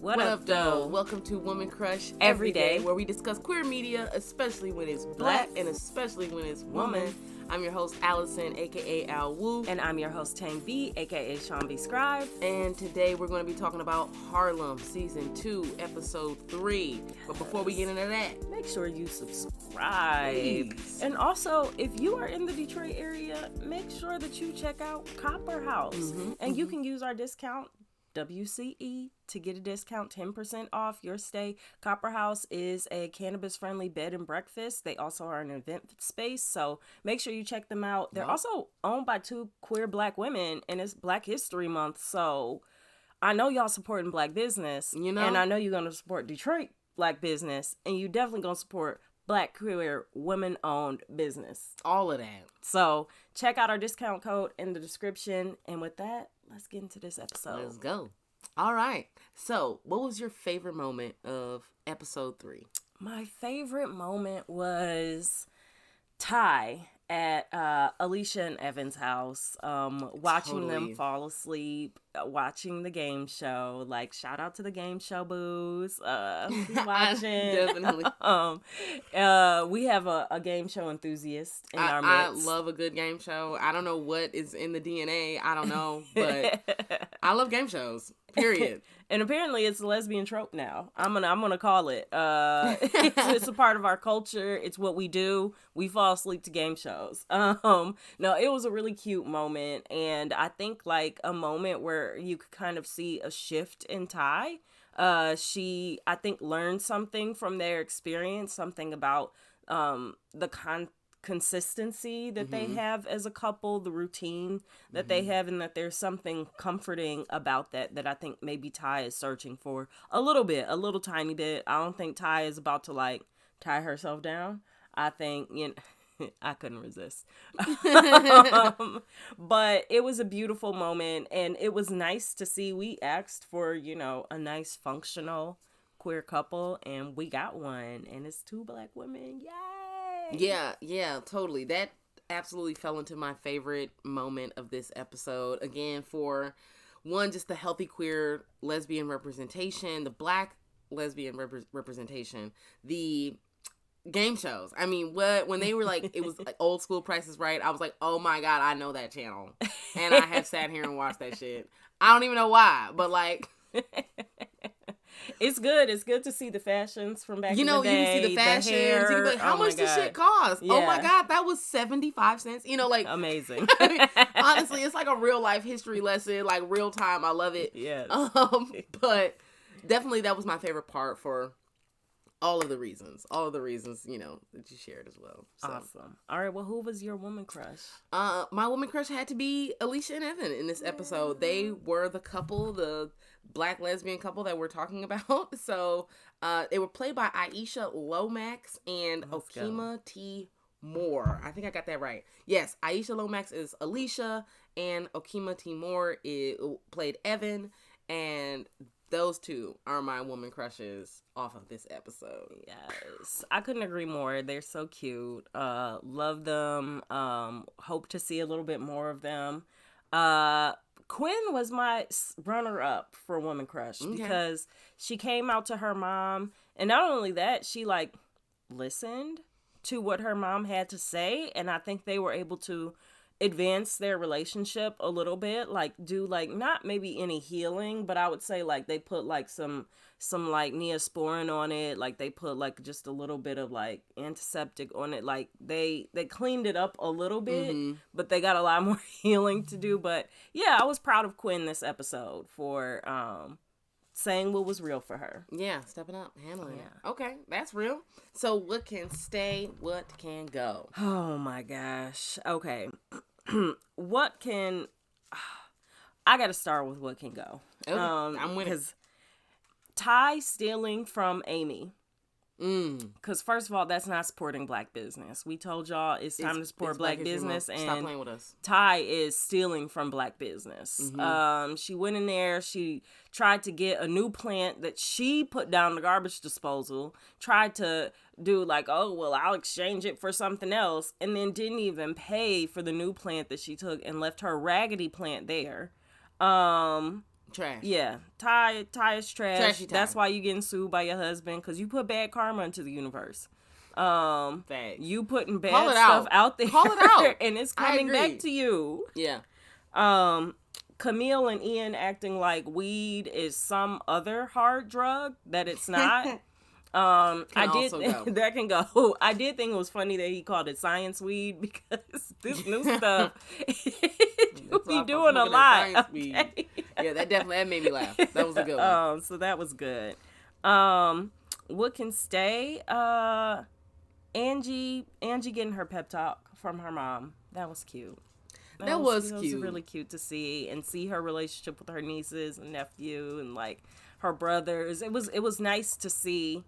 What up, though? Welcome to Woman Crush Every Day, where we discuss queer media, especially when it's black and especially when it's woman. I'm your host, Allison, aka Al Wu. And I'm your host, Tang B, aka Sean B. Scribe. And today we're going to be talking about Harlem, Season 2, Episode 3. Yes. But before we get into that, make sure you subscribe. Please. And also, if you are in the Detroit area, make sure that you check out Copper House. And you can use our discount, WCE, to get a discount, 10% off your stay. Copper House is a cannabis-friendly bed and breakfast. They also are an event space, so make sure you check them out. They're also owned by two queer black women, and it's Black History Month, so I know y'all supporting black business, and I know you're going to support Detroit black business, and you definitely going to support black queer women-owned business. All of that. So check out our discount code in the description, and with that, let's get into this episode. Let's go. All right. So, what was your favorite moment of episode 3? My favorite moment was Ty at Alicia and Evan's house, watching them fall asleep, watching the game show. Like, shout out to the game show boos. Watching. Definitely. We have a game show enthusiast in our midst. I love a good game show. I don't know what is in the DNA. I don't know, but I love game shows. Period. And apparently it's a lesbian trope now. I'm gonna call it. It's a part of our culture. It's what we do. We fall asleep to game shows. No, it was a really cute moment, and I think like a moment where you could kind of see a shift in Ty. She, I think, learned something from their experience, something about the consistency that they have as a couple, the routine that they have, and that there's something comforting about that I think maybe Ty is searching for a little tiny bit. I don't think Ty is about to like tie herself down. I think, I couldn't resist. But it was a beautiful moment, and it was nice to see. We asked for, a nice functional queer couple, and we got one, and it's two black women. Yay! Yeah, totally. That absolutely fell into my favorite moment of this episode. Again, for one, just the healthy queer lesbian representation, the black lesbian representation, the game shows. I mean, when they were like, it was like old school Price is Right, I was like, oh my God, I know that channel. And I have sat here and watched that shit. I don't even know why, but like... It's good. It's good to see the fashions from back in the day. You can see the fashions. You can be like, how much this shit cost? Yeah. Oh my God, that was 75 cents. Like... Amazing. I mean, honestly, it's like a real life history lesson, like real time. I love it. Yes. But definitely that was my favorite part for all of the reasons, that you shared as well. So. Awesome. All right. Well, who was your woman crush? My woman crush had to be Alicia and Evan in this episode. They were the couple, the black lesbian couple that we're talking about. So, they were played by Aisha Lomax and Okima T. Moore. I think I got that right. Yes, Aisha Lomax is Alicia, and Okima T. Moore played Evan, and those two are my woman crushes off of this episode. Yes. I couldn't agree more. They're so cute. Love them. Hope to see a little bit more of them. Quinn was my runner-up for woman crush because she came out to her mom, and not only that, she like listened to what her mom had to say, and I think they were able to advance their relationship a little bit, like do like not maybe any healing, but I would say like they put like some like Neosporin on it, like they put like just a little bit of like antiseptic on it, like they cleaned it up a little bit, but they got a lot more healing to do. But yeah, I was proud of Quinn this episode for saying what was real for her. Yeah, stepping up, handling it. Okay, that's real. So what can stay, what can go? Oh my gosh. Okay. What can... I gotta start with what can go. Okay, I'm with it. Because Ty stealing from Amy. Because first of all, that's not supporting black business. We told y'all it's time to support black business, and stop playing with us. Ty is stealing from black business. She went in there, she tried to get a new plant that she put down the garbage disposal, tried to do like, oh, well, I'll exchange it for something else, and then didn't even pay for the new plant that she took and left her raggedy plant there. Trash. Yeah, Ty is trash. Trashy Ty. That's why you getting sued by your husband, because you put bad karma into the universe. Facts. You putting Call bad it stuff out. out there, Call it out. and it's I coming back agree. to you. Yeah. Camille and Ian acting like weed is some other hard drug that it's not. I did also go. that can go. I did think it was funny that he called it science weed, because this new stuff you be doing a lot. Okay? Yeah, that made me laugh. That was a good one. So that was good. What can stay? Angie getting her pep talk from her mom. That was cute. That was cute. It was really cute to see, and see her relationship with her nieces and nephew and like her brothers. It was nice to see,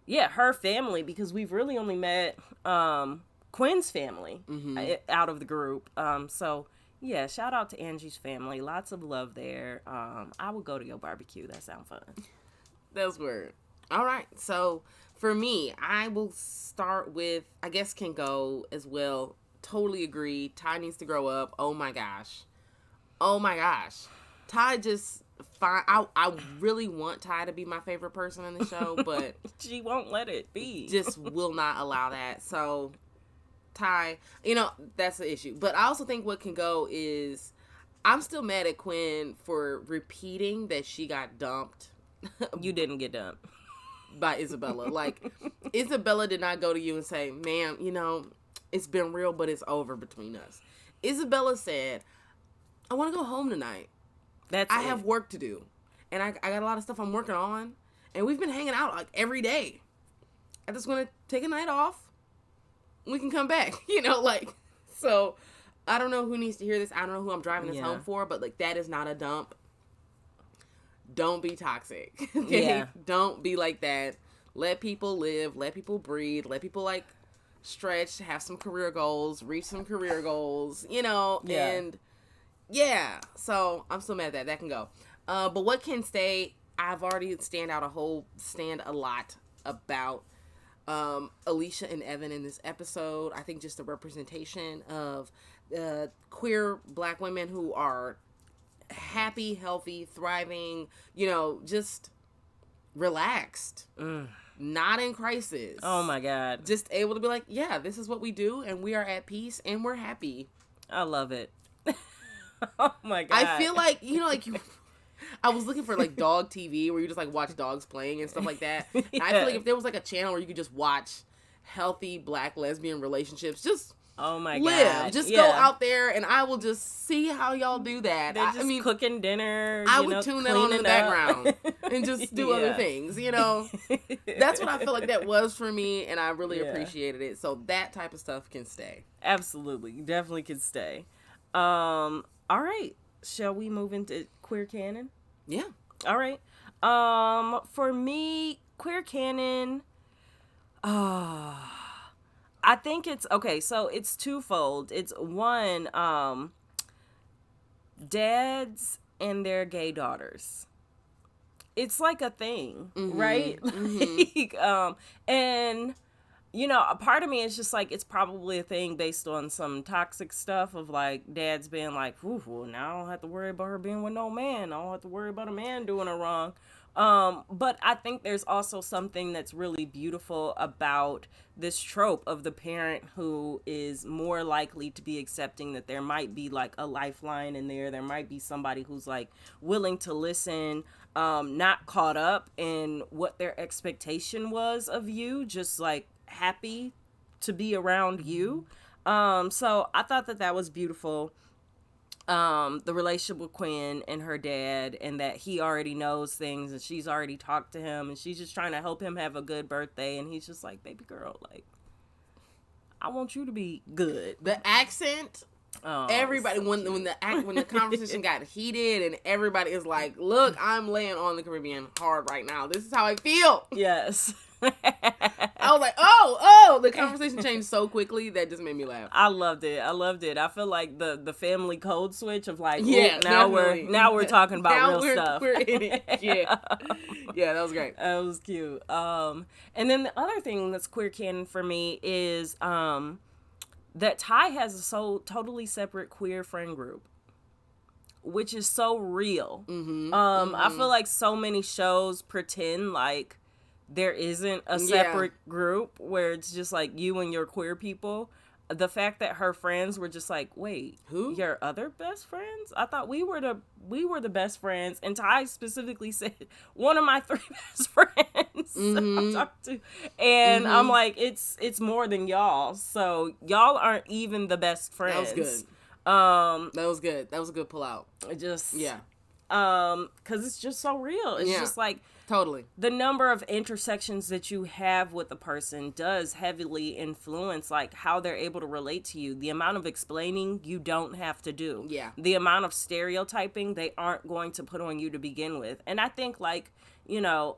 yeah, her family, because we've really only met Quinn's family out of the group. So yeah, shout out to Angie's family. Lots of love there. I would go to your barbecue. That sounds fun. That was weird. All right, so for me, I will start with, I guess, can go as well. Totally agree. Ty needs to grow up. Oh my gosh. Ty just fine. I really want Ty to be my favorite person in the show, but she won't let it be. Just will not allow that. So Ty, that's the issue. But I also think what can go is, I'm still mad at Quinn for repeating that she got dumped. You didn't get dumped. By Isabella. Like, Isabella did not go to you and say, ma'am, it's been real, but it's over between us. Isabella said, I want to go home tonight. I have work to do. And I got a lot of stuff I'm working on. And we've been hanging out like every day. I just want to take a night off. We can come back. So I don't know who needs to hear this. I don't know who I'm driving this home for, but like, that is not a dump. Don't be toxic. Okay? Yeah. Don't be like that. Let people live. Let people breathe. Let people like stretch, have some career goals, reach some career goals, and yeah. So I'm still mad at that can go. But what can stay, I've already stand a lot about Alicia and Evan in this episode. I think just the representation of queer Black women who are happy, healthy, thriving, just relaxed. Not in crisis. Oh my God. Just able to be like, yeah, this is what we do, and we are at peace, and we're happy. I love it. Oh my God. I feel like, I was looking for like dog TV where you just like watch dogs playing and stuff like that. And I feel like if there was like a channel where you could just watch healthy Black lesbian relationships, just oh my God. Just go out there, and I will just see how y'all do that. They're just cooking dinner. I would tune that on in the background and just do other things. That's what I feel like that was for me, and I really appreciated it. So that type of stuff can stay. Absolutely, definitely can stay. All right, shall we move into queer canon? Yeah. All right. For me, queer canon. I think it's okay. So it's twofold. It's one, dads and their gay daughters. It's like a thing, right? Like, and a part of me is just like, it's probably a thing based on some toxic stuff of like dads being like, well, now I don't have to worry about her being with no man. I don't have to worry about a man doing her wrong. But I think there's also something that's really beautiful about this trope of the parent who is more likely to be accepting that there might be like a lifeline in there. There might be somebody who's like willing to listen, not caught up in what their expectation was of you, just like happy to be around you. So I thought that was beautiful. The relationship with Quinn and her dad, and that he already knows things and she's already talked to him and she's just trying to help him have a good birthday, and he's just like, baby girl, like, I want you to be good. The accent, everybody, so when the conversation got heated and everybody is like, look, I'm laying on the Caribbean hard right now. This is how I feel. Yes. I was like, oh, the conversation changed so quickly that just made me laugh. I loved it. I feel like the family code switch of like, yeah, now we're talking about real stuff. We're in it. Yeah. Yeah, that was great. That was cute. And then the other thing that's queer canon for me is that Ty has a totally separate queer friend group. which is so real. I Mm-hmm. feel like so many shows pretend like there isn't a Yeah. separate group where it's just like you and your queer people. The fact that her friends were just like, wait, Who? your other best friends? I thought we were the best friends. And Ty specifically said one of my three best friends I'm Mm-hmm. talking to. And I'm Mm-hmm. like, it's more than y'all. So y'all aren't even the best That was good. friends. Um That was good. That was a good pull out. just Yeah. because it's just so real. It's Yeah. just like Totally. the number of intersections that you have with a person does heavily influence like how they're able to relate to you. The amount of explaining you don't have to do, Yeah. the amount of stereotyping they aren't going to put on you to begin with. And I think like, you know,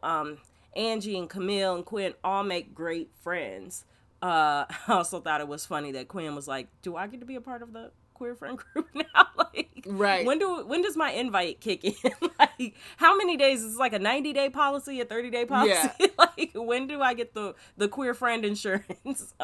Angie and Camille and Quinn all make great friends. I also thought it was funny that Quinn was like, do I get to be a part of the queer friend group now? Like, Right. when does my invite kick in? Like, how many days? Is like a 90-day policy, a 30-day policy? Yeah. Like, when do I get the queer friend insurance?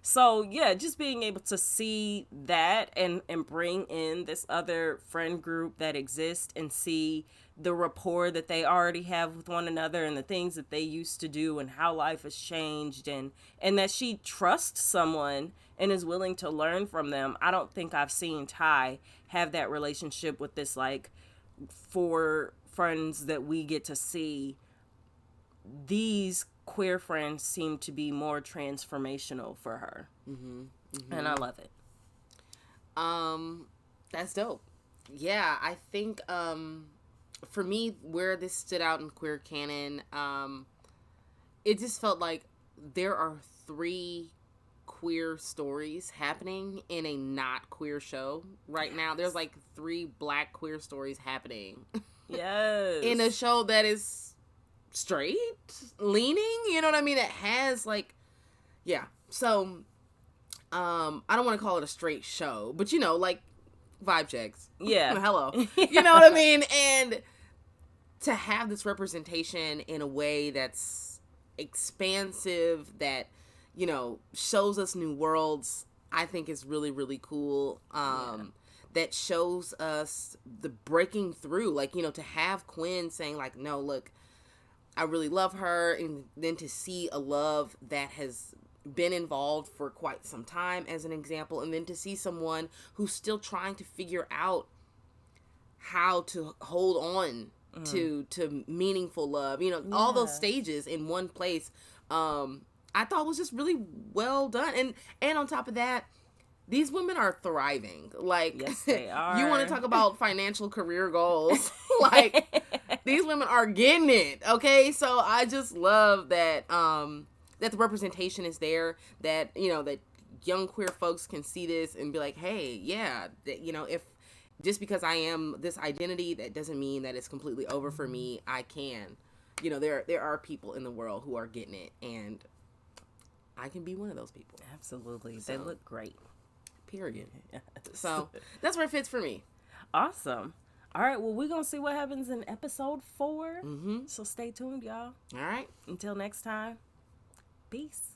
So yeah, just being able to see that and bring in this other friend group that exists and see the rapport that they already have with one another and the things that they used to do and how life has changed and that she trusts someone and is willing to learn from them. I don't think I've seen Ty have that relationship with this like four friends that we get to see. These queer friends seem to be more transformational for her. Mm-hmm. And Mm-hmm. I love it. Um, that's dope. Yeah, I think for me where this stood out in queer canon, it just felt like there are three queer stories happening in a not queer show right now. There's like three black queer stories happening in a Yes. show that is straight leaning, you know what I mean? It has like yeah. So I don't want to call it a straight show, but you know, like vibe checks. Yeah. Hello. You know Yeah. what I mean? And to have this representation in a way that's expansive, that, you know, shows us new worlds, I think is really, really cool. Yeah. That shows us the breaking through, like, you know, to have Quinn saying, like, no, look, I really love her, and then to see a love that has been involved for quite some time, as an example, and then to see someone who's still trying to figure out how to hold on to meaningful love, you know, all those Yeah. stages in one place. I thought was just really well done, and on top of that, these women are thriving. Like, Yes, they you want to are. talk about financial career goals? Like, these women are getting it. Okay, so I just love that that the representation is there. That, you know, that young queer folks can see this and be like, hey, yeah, that, you know, if just because I am this identity, that doesn't mean that it's completely over for me. I can, you know, there are people in the world who are getting it, and I can be one of those people. Absolutely. They So, look great. period. Yes. So that's where it fits for me. Awesome. All right. Well, we're going to see what happens in episode 4. Mm-hmm. So stay tuned, y'all. All right. Until next time, peace.